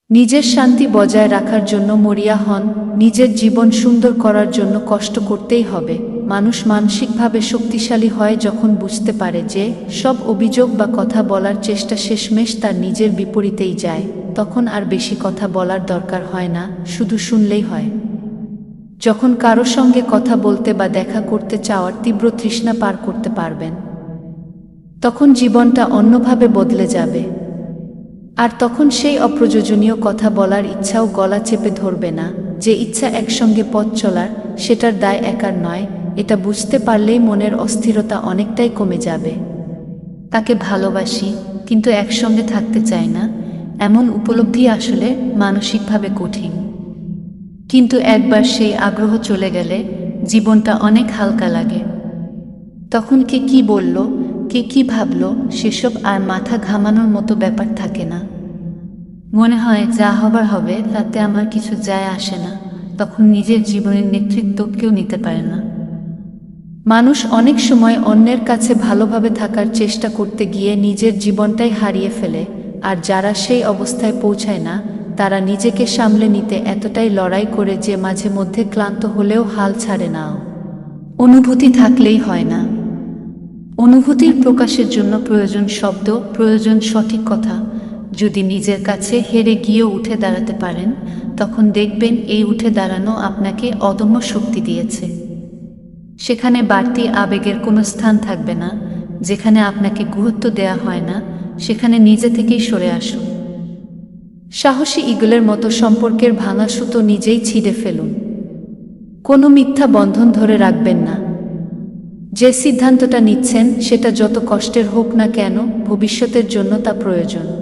নিজের শান্তি বজায় রাখার জন্য মরিয়া হন, নিজের জীবন সুন্দর করার জন্য কষ্ট করতেই হবে। মানুষ মানসিকভাবে শক্তিশালী হয় যখন বুঝতে পারে যে সব অভিযোগ বা কথা বলার চেষ্টা শেষমেশ তার নিজের বিপরীতেই যায়। তখন আর বেশি কথা বলার দরকার হয় না, শুধু শুনলেই হয়। যখন কারো সঙ্গে কথা বলতে বা দেখা করতে চাওয়ার তীব্র তৃষ্ণা পার করতে পারবেন, তখন জীবনটা অন্যভাবে বদলে যাবে। আর তখন সেই অপ্রয়োজনীয় কথা বলার ইচ্ছাও গলা চেপে ধরবে না। যে ইচ্ছা একসঙ্গে পথ চলার, সেটার দায় একার নয়, এটা বুঝতে পারলেই মনের অস্থিরতা অনেকটাই কমে যাবে। তাকে ভালোবাসি কিন্তু একসঙ্গে থাকতে চাই না, এমন উপলব্ধি আসলে মানসিকভাবে কঠিন। কিন্তু একবার সেই আগ্রহ চলে গেলে জীবনটা অনেক হালকা লাগে। তখন কে কি বলল, কে কি ভাবল, সেসব আর মাথা ঘামানোর মতো ব্যাপার থাকে না। মনে হয় যা হবার হবে, তাতে আমার কিছু যায় আসে না। তখন নিজের জীবনের নেতৃত্ব কেউ নিতে পারে না। মানুষ অনেক সময় অন্যের কাছে ভালোভাবে থাকার চেষ্টা করতে গিয়ে নিজের জীবনটাই হারিয়ে ফেলে। আর যারা সেই অবস্থায় পৌঁছায় না, তারা নিজেকে সামলে নিতে এতটাই লড়াই করে যে মাঝে মধ্যে ক্লান্ত হলেও হাল ছাড়ে না। অনুভূতি থাকলেই হয় না। অনুভূতির প্রকাশের জন্য প্রয়োজন শব্দ, প্রয়োজন সঠিক কথা। যদি নিজের কাছে হেরে গিয়েও উঠে দাঁড়াতে পারেন, তখন দেখবেন এই উঠে দাঁড়ানো আপনাকে অদম্য শক্তি দিয়েছে। সেখানে বাড়তি আবেগের কোনো স্থান থাকবে না। যেখানে আপনাকে গুরুত্ব দেয়া হয় না, সেখানে নিজে থেকেই সরে আসুন। সাহসী ঈগলের মতো সম্পর্কের ভাঙা সুতো নিজেই ছিঁড়ে ফেলুন। কোনো মিথ্যা বন্ধন ধরে রাখবেন না। যে সিদ্ধান্তটা নিচ্ছেন সেটা যত কষ্টের হোক না কেন, ভবিষ্যতের জন্য তা প্রয়োজন।